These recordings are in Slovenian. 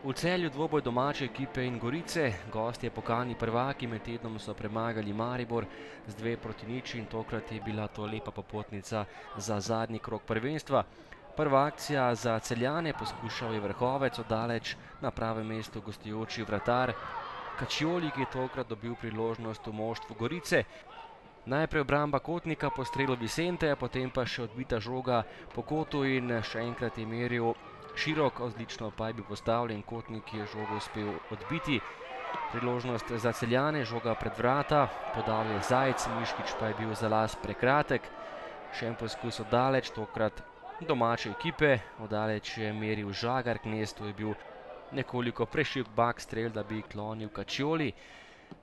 V Celju dvoboj domače ekipe in Gorice, gostje pokalni prvaki med tednom so premagali Maribor z 2-0 in tokrat je bila to lepa popotnica za zadnji krog prvenstva. Prva akcija za Celjane, poskušal je vrhovec oddaleč na pravem mestu gostujoči vratar Caccioli, ki je tokrat dobil priložnost v moštvu Gorice. Najprej obramba Kotnika po strelu Vicenteja, potem pa še odbita žoga po kotu in še enkrat je meril širok, odlično pa je bil postavljen, Kotnik je žogo uspel odbiti. Priložnost za Celjane, žoga pred vrata, podal je Zajc, Miškič pa je bil za las prekratek. Še en poskus oddaleč, tokrat domače ekipe, oddaleč je meril Žagar, Knez, to je bil nekoliko preširok bak strel, da bi klonil Caccioli.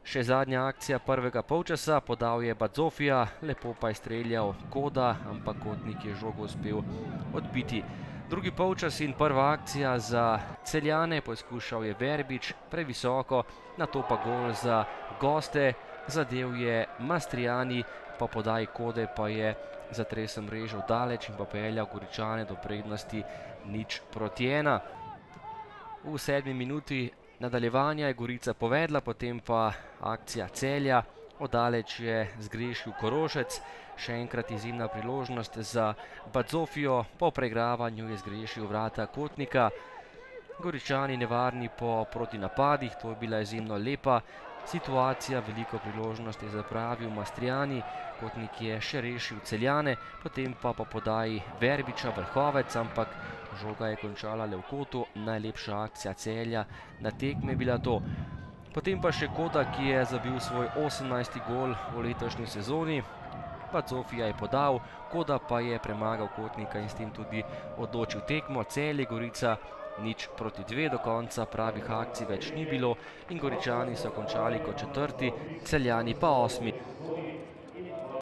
Še zadnja akcija prvega polčasa, podal je Bazofija, lepo pa je streljal Koda, ampak Kotnik je žogo uspel odbiti. Drugi polčas in prva akcija za Celjane, poskušal je Verbič previsoko, nato pa gol za goste, zadel je Mastriani, po podaji Kode pa je zatresel mrežo daleč in pa peljal Goričane do prednosti 0-1. V 7. minuti nadaljevanja je Gorica povedla, potem pa akcija Celja, oddaleč je zgrešil Korošec, še enkrat izjemna priložnost za Bazofijo, po preigravanju je zgrešil vrata Kotnika. Goričani nevarni po protinapadih, to je bila izjemno lepa situacija, veliko priložnost je zapravil Mastriani, Kotnik je še rešil Celjane, potem pa po podaji Verbiča vrhovec, ampak žoga je končala le v kotu, najlepša akcija Celja na tekmi je bila to. Potem pa še Koda, ki je zabil svoj 18. gol v letošnji sezoni. Bazofija je podal, Koda pa je premagal Kotnika in s tem tudi odločil tekmo. Celje, Gorica 0-2, do konca pravih akcij več ni bilo in Goričani so končali kot četrti, Celjani pa 8.